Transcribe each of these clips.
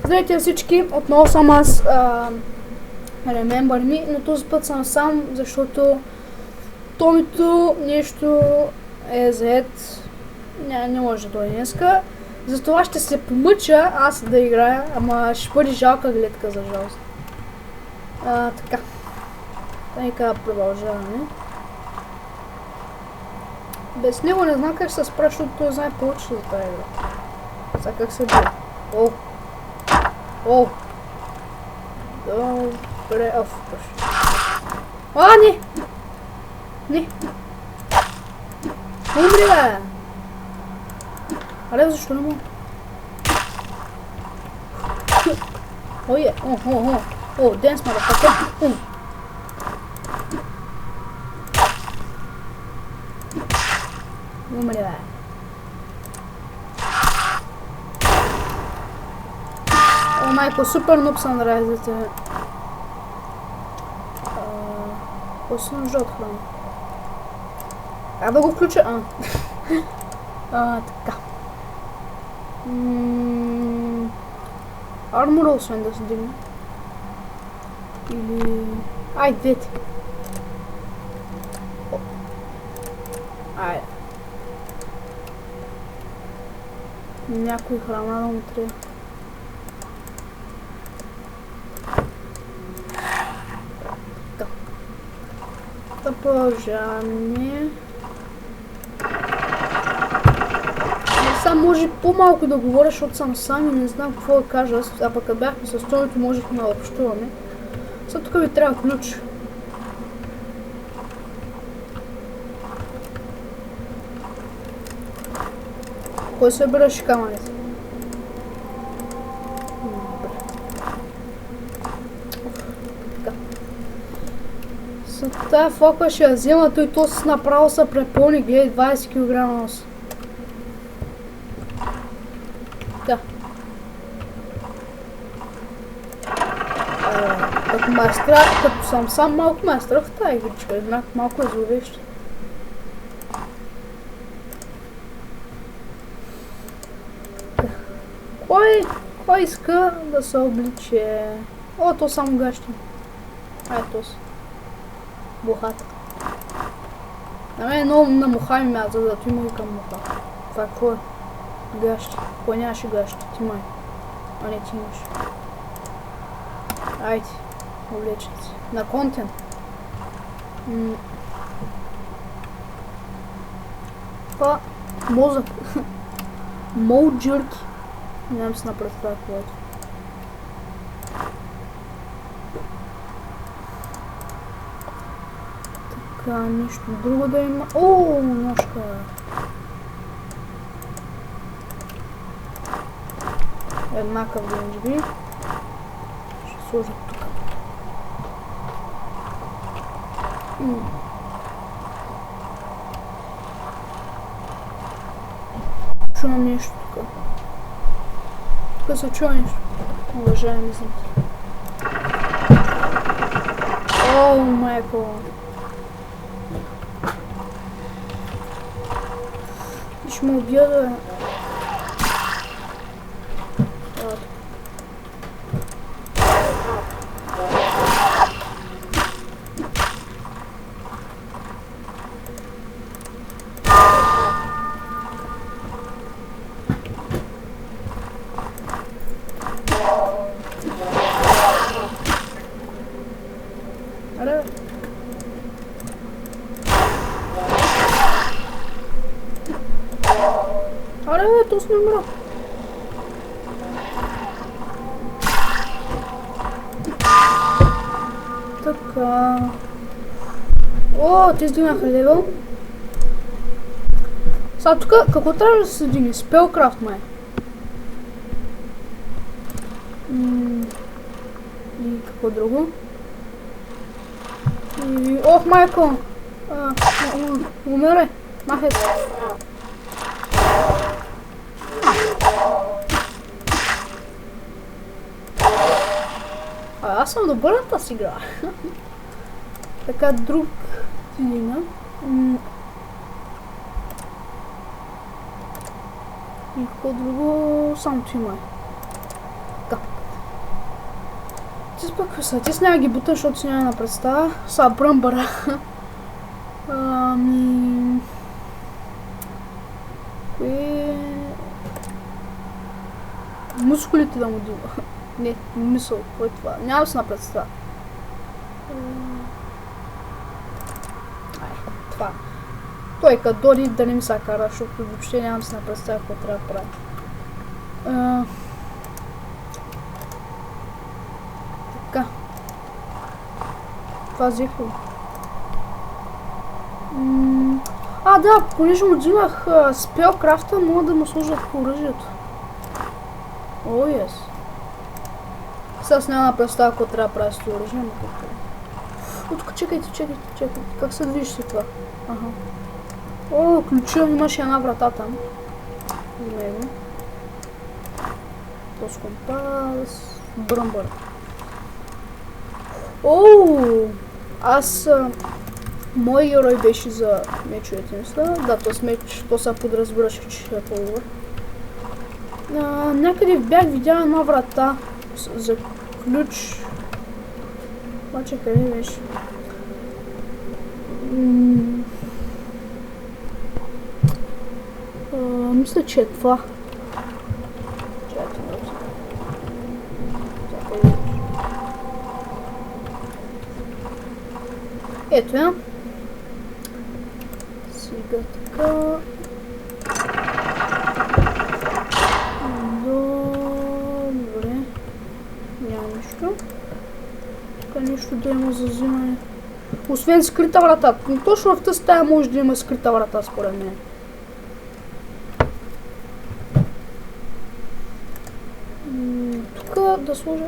Здравейте всички, отново съм аз, Remember Me, но този път съм сам, защото Томито нещо е зает, не може да дойде днеска. Затова ще се помъча аз да играя, ама ще бъде жалка гледка за жалост. Така. Нека продължаваме. Без него не знам как ще се спра, защото той знае повече за тази игра. Сега как се бие? О! Добре, не! Не! Умри, бе! Аре, защо не мога? Dance, motherfucker! Умри, бе! Майко, супер нуб съм да разите. Кой се нужда от храна? Как да го включа? Така. Армора освен да се дигне. Или... Ай, двете. Айде. Някой храна да му трябва. Да продължаваме. Само може по-малко да говоря, защото съм сам и не знам какво да кажа. А пък като бяхме с Томито, можехме да общуваме. Сега тук ви трябва ключ. Кой се береше камъните? Тая фока ще я взема, той то с направо се препълни, гледай 20 кг нос. Да. Като майстра, като съм сам малко майстра в тази игричка, еднак малко е зловеща. Кой иска да се обличе? О, то само гащи. Ай, то си. Бухата. На мен много на муха ми мяза, да ти му викам муха. Това какво е? Гащи. Кой нямаше гащи? Ти май. А не, ти имаш. Айде. Облечете си. На контент. Това мозък. Мол джърки. Нямам си напред това което. Така, нищо друго да има. О, ножка! Еднакъв генджби. Ще сложа тук. Чувам нещо тук. Тук се чува нещо. Уважаеми зрители. О, майко! Ще му убия да... Аре... Аре, то сме мра. Така... О, те издигнаха левел. Сега тук, какво трябва да се дигне? Спелкрафт май. И какво друго? И... Ох, майко! Умере! Махай се! Аз съм добър на тази игра. Така, друг тинина. И какво друго? Само ти има. Така. Ти пък са, ти с няма ги буташ, защото си няма на представа. Са, бръмбъра. Кои... Мускулите да му дива. Не, мисъл, кой е това? Няма си на представа. Това. Той като дори да не ми се кара, защото въобще нямам си на представа какво трябва да прави. Така. Това взех ли? Да, понеже му взимах спелкрафта, мога да му сложа по оръжието. О, ес. Сега с няма представа какво трябва да прави с това оръжие, но какво. Тук чекайте. Как се движи си това? Ага. О, ключа, имаше една врата там. За него. Този компас. Бръмбър. Аз... Мой герой беше за мечовете, мисля. Да, този меч, то се подразбираше, че е по-добър. Някъде бях видял една врата за ключ. Обаче къде беше? Мисля, че е това. Ето я. Сега така. Добре. Няма нищо. Тук нищо да има за взимане. Освен скрита врата. Точно в тази стая може да има скрита врата, според мен. Тук да сложа...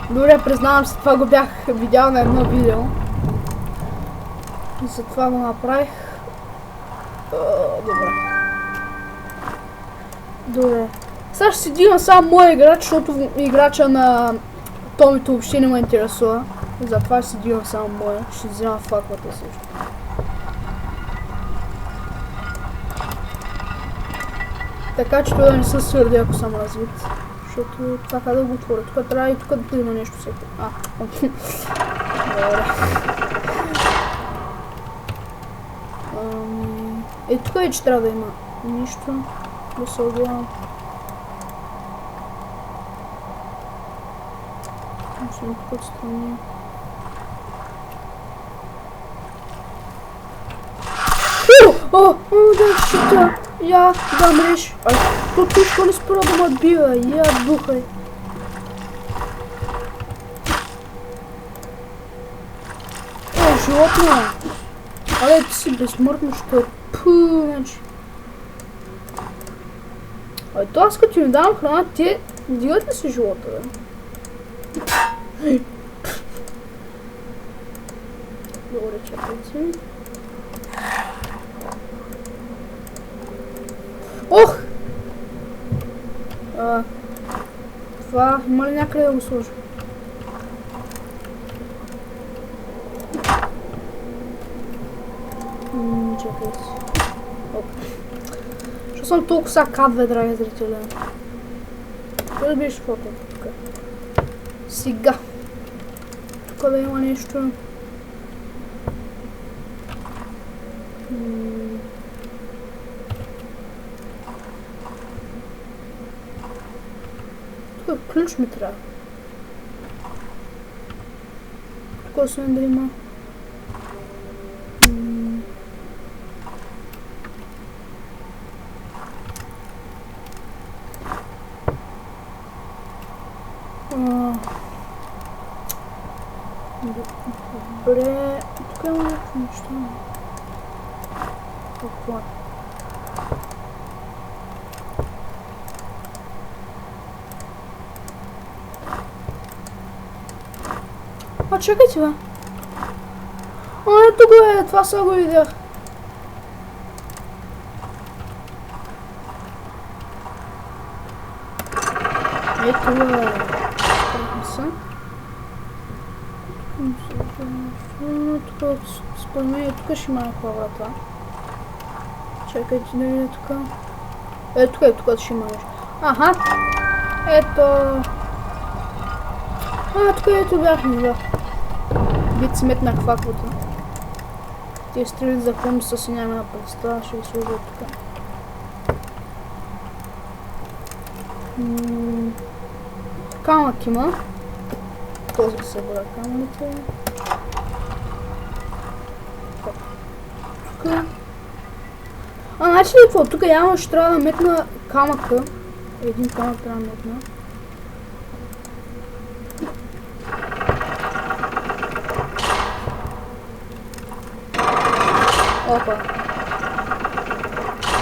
Добре, признавам се, това го бях видял на едно видео. И затова го направих. Добре. Сега ще си дигам само моя играч, защото играча на Томито въобще не ме интересува. И затова ще си дигам само моя. Ще взема факвата също. Така че той да не се свърди, ако съм развит. Защото така да го отворя. Тук трябва и тук да има нещо всеки. Добре. Тук е, че трябва да има нищо. Да се отгледам. Мисля, тук отстрани. Да, щита! Я, да мреш! То не спира да ме отбива, я духай! Животно! Але ти си безсмъртно, що е значи. То аз като ми давам храна, те дигат ли си живота, бе? Добре, чакайте. Ох! Това има ли някъде да го сложа? Чакайте. Що съм толкова са кадве, драги зрители? Къде да беше фото тук? Сега. Тук да има нещо. Тук ключ ми трябва. Тук освен да има. Добре, тук има някакво нещо. Какво? Чакайте, бе. Ето го е, това са го видях. Ето го е. Тук, според мен тук ще има някаква врата. Чакайте да видя тук. Тук ще има нещо. Аха! Ето! Тук ето бяхме, да. Вид сметна хваквата. Те стрелят за комиса си няма представа, ще ги сложа тук. Камък има. Този се събира камъните. Тук. Значи ли какво? Тук явно ще трябва да метна камъка. Един камък трябва да метна. Опа.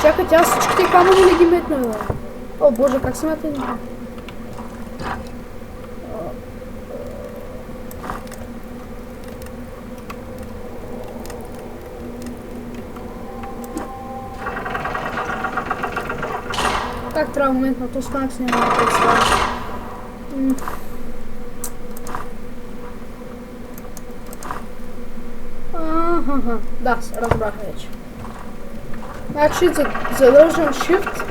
Чакайте, аз всичките камъни не ги метна, бе. О, боже, как се мета един? Как трябва момент на то станък си няма да представя. Да, разбрах вече. Значи задържам Shift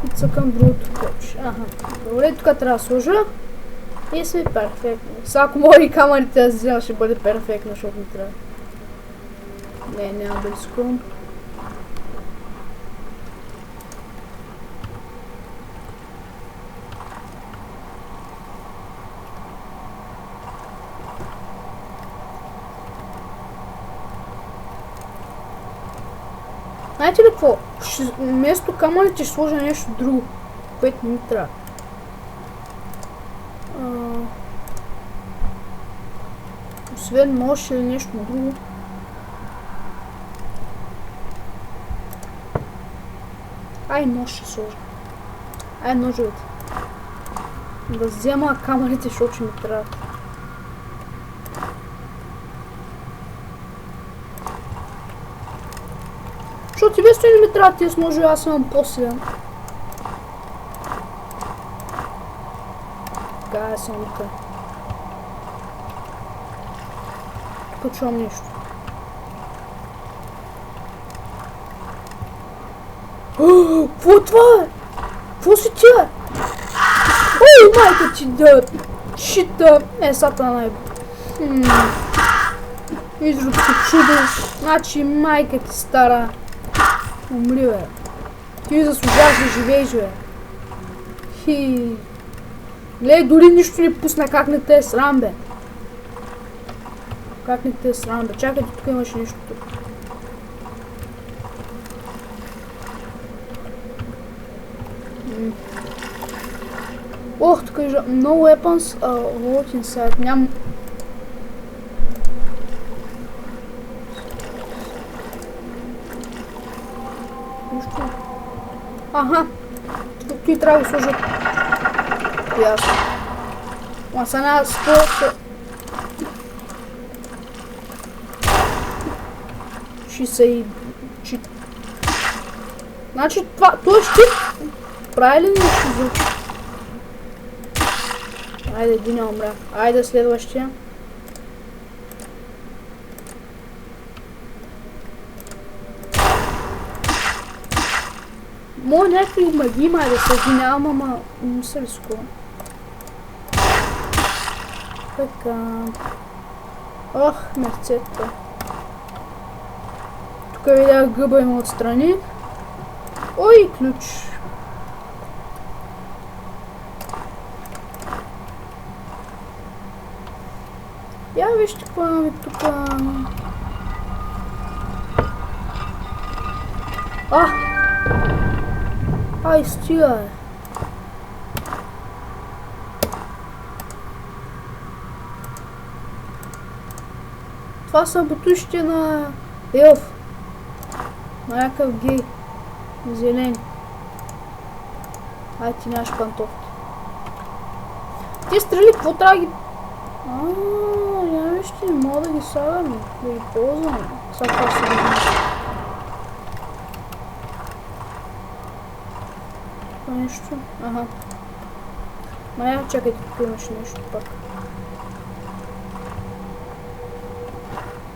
и цъкам другото копче. Добре, тук трябва да сложа и сме перфектно. Сега ако мога и камерите да взема, ще бъде перфектно, защото не трябва. Не, няма да рискувам. Знаете ли какво? Вместо камъните ще сложа нещо друго, което не ми трябва. Освен нож или нещо друго. Нож ще сложа. Ножовете. Да взема камъните, защото ще ми трябва. Защото тебе стои не ми трябва тези ножове, аз имам по-силен. Така, съм тук. Тук чувам нещо. Какво е това? Какво си тя? Ой, майка ти да! Шита! Сатана е. Изродко чудо. Значи майка ти стара. Умри, бе. Ти заслужаваш да живееш, бе. Гледай, дори нищо не пусна, как не те е срам, бе. Как не те е срам, бе. Чакайте, тук имаш нещо тук. Ох, тук е no weapons load inside. Нямам... Тук трябва да сложа. Ясно. Ма са на 100... 60... Значи това... Той щит... Прави ли нещо за... Айде, един не умря. Айде следващия. Може някакви магии май да се извинявам, ама не се рискувам. Така... Ох, мерцето. Тук видях гъба има отстрани. Ой, ключ. Я вижте какво имаме тук. Ай, стига е. Това са бутушите на Елф. На някакъв гей. Зелен. Ай, ти нямаш пантовки. Те стрели, какво трябва да ги... Я вижте, не мога да ги слагаме. Да ги ползваме. Сега това се видим. Нещо. Чакайте, тук имаше нещо пак.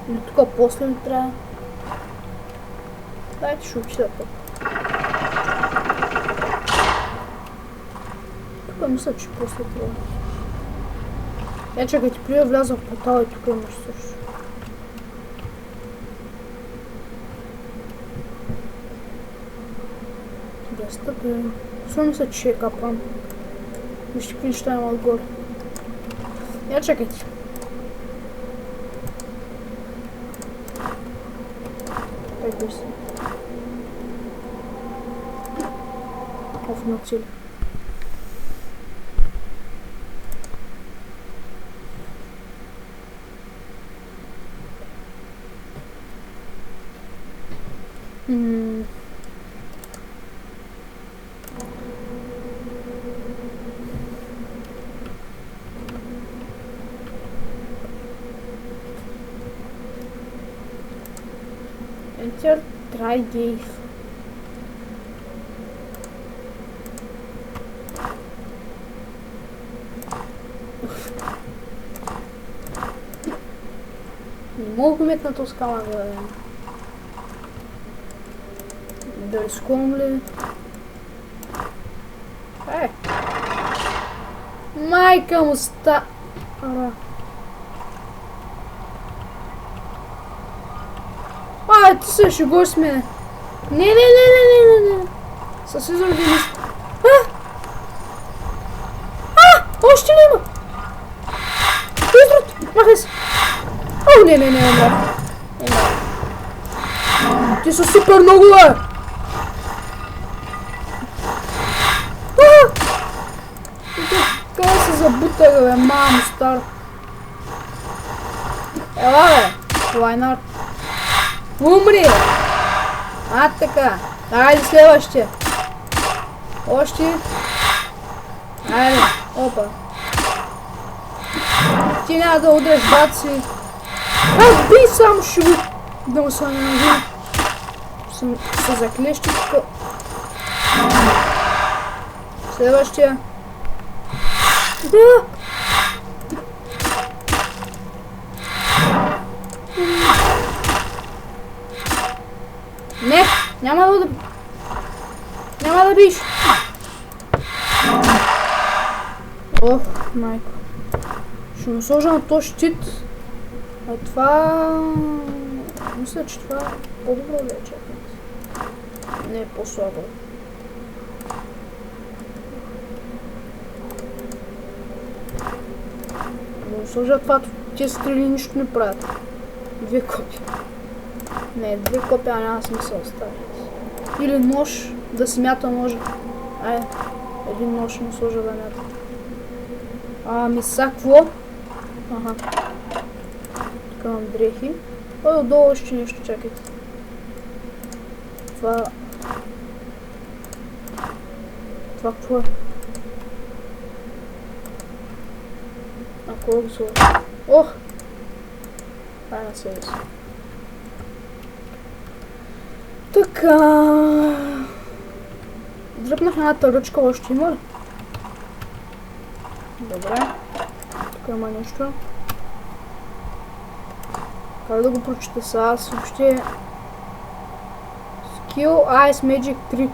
Или тук после ли трябва? Дайте ще отида пък. Тук мисля, че после трябва. Чакайте, преди да вляза в портала и тук имаш също. Да стъпим. Сво мисля, че е капан. Вижте какви неща има отгоре. Чакайте. Дай си. Оф, на цели. Enter try gave. Не мога да метна този скала да рискувам ли? Майка му ста... Ти се шегуваш с мене. Не. Със изради нищо. Още ли има? Изрод! Махай се! Не. Ти са супер много, бе! Къде се забута, бе, мамо стар? Ела, бе! Лайнар. Умри! Така. Айде следващия. Още. Айде. Опа. Ти няма да удреш бат си. Бий само ще го... Да му се нанажи. Се заклещи тук. Следващия. Да! Не! Няма да биш! Ох, майко. Ще му сложа на този щит. А това... Мисля, че това е по-добро вече. Не е по-слабо. Да му сложа това, тези стрели нищо не правят. 2 копия. Не, 2 копия няма смисъл оставят. Или нож, да си мята ножа. Един нож му сложа да мята. Миса, какво? Ага. Тук имам дрехи. Отдолу още нещо, чакайте. Това какво е? Кога го сложа? Ох! Това е на себе си. Така... Дръпнах едната ръчка, още има ли? Добре. Тук има нещо. Как да го прочета сега? Аз въобще... Skill Ice Magic 3.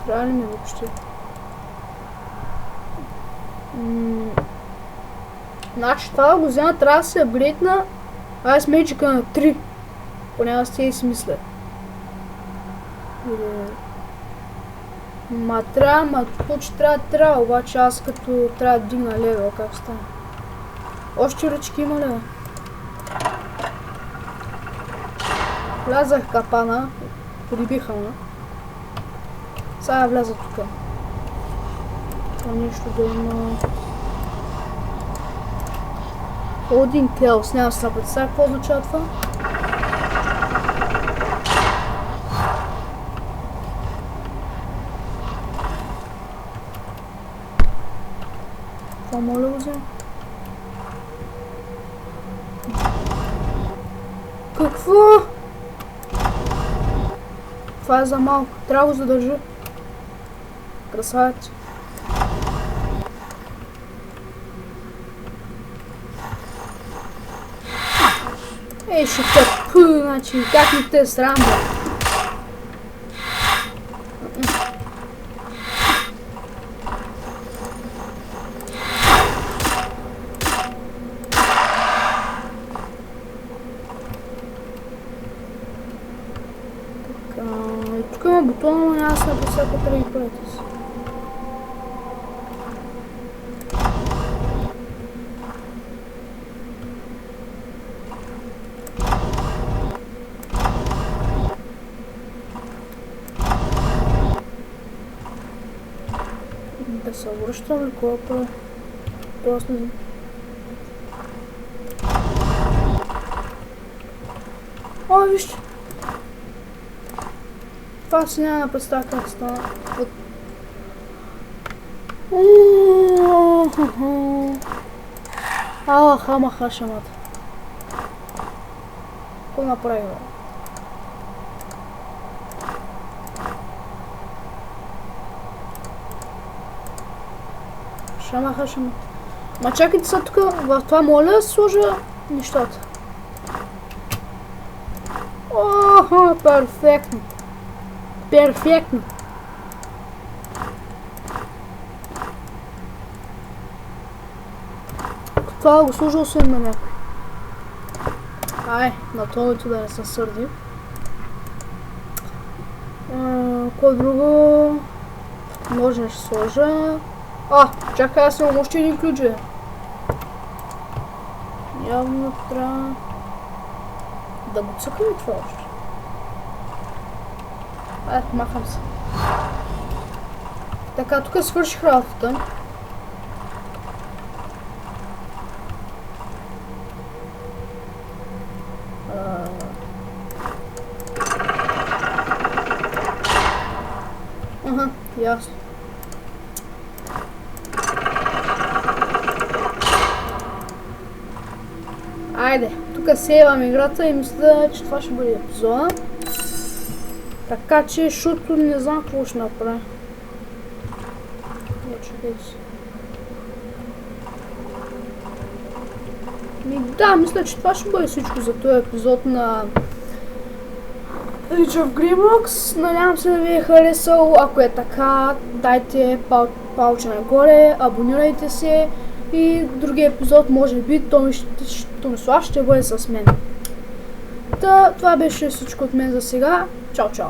Трябва ли ми въобще? Значи това да го взема, трябва да се апгрейдна Ice Magic на 3. Поне аз тези си мисля. Че трябва, обаче аз като трябва да дигна левел, как стане? Още ръчки има ли? Влязах в капана, прибиха ме. Сега вляза тук. Това нещо да има... Один Келс, няма се напред. Сега какво означава това? Това моля го взема? Какво? Това е за малко. Трябва да го задържа. Красавец. Ей, ще тъпу, значи, как ми те е срам, бе? Тук има бутона, но няма да се написака преди пъти си. Да се връщам ли колко? Просто не. О, вижте! Това си няма да представя как стана. Ала, хама шамата. Какво направи, бе? Шамаха. Ма чакайте са тук, в това моля да сложа нещата. Охо, перфектно. Перфектно. Това го сложил съм на някой. Ай, на това да не се сърди. Кой друго? Може ще сложа. Чакай, аз имам още един ключ, бе. Явно трябва да го цъкам и това още. Махам се. Така, тук свърших работата. Ясно. Айде, тук сейвам играта и мисля, че това ще бъде епизода. Така че, защото не знам какво ще направя. Да, мисля, че това ще бъде всичко за този епизод на Age of Grimrock. Надявам се да ви е харесал. Ако е така, дайте палче нагоре, абонирайте се и другия епизод може би Томислав ще бъде с мен. Това беше всичко от мен за сега. Чао, чао!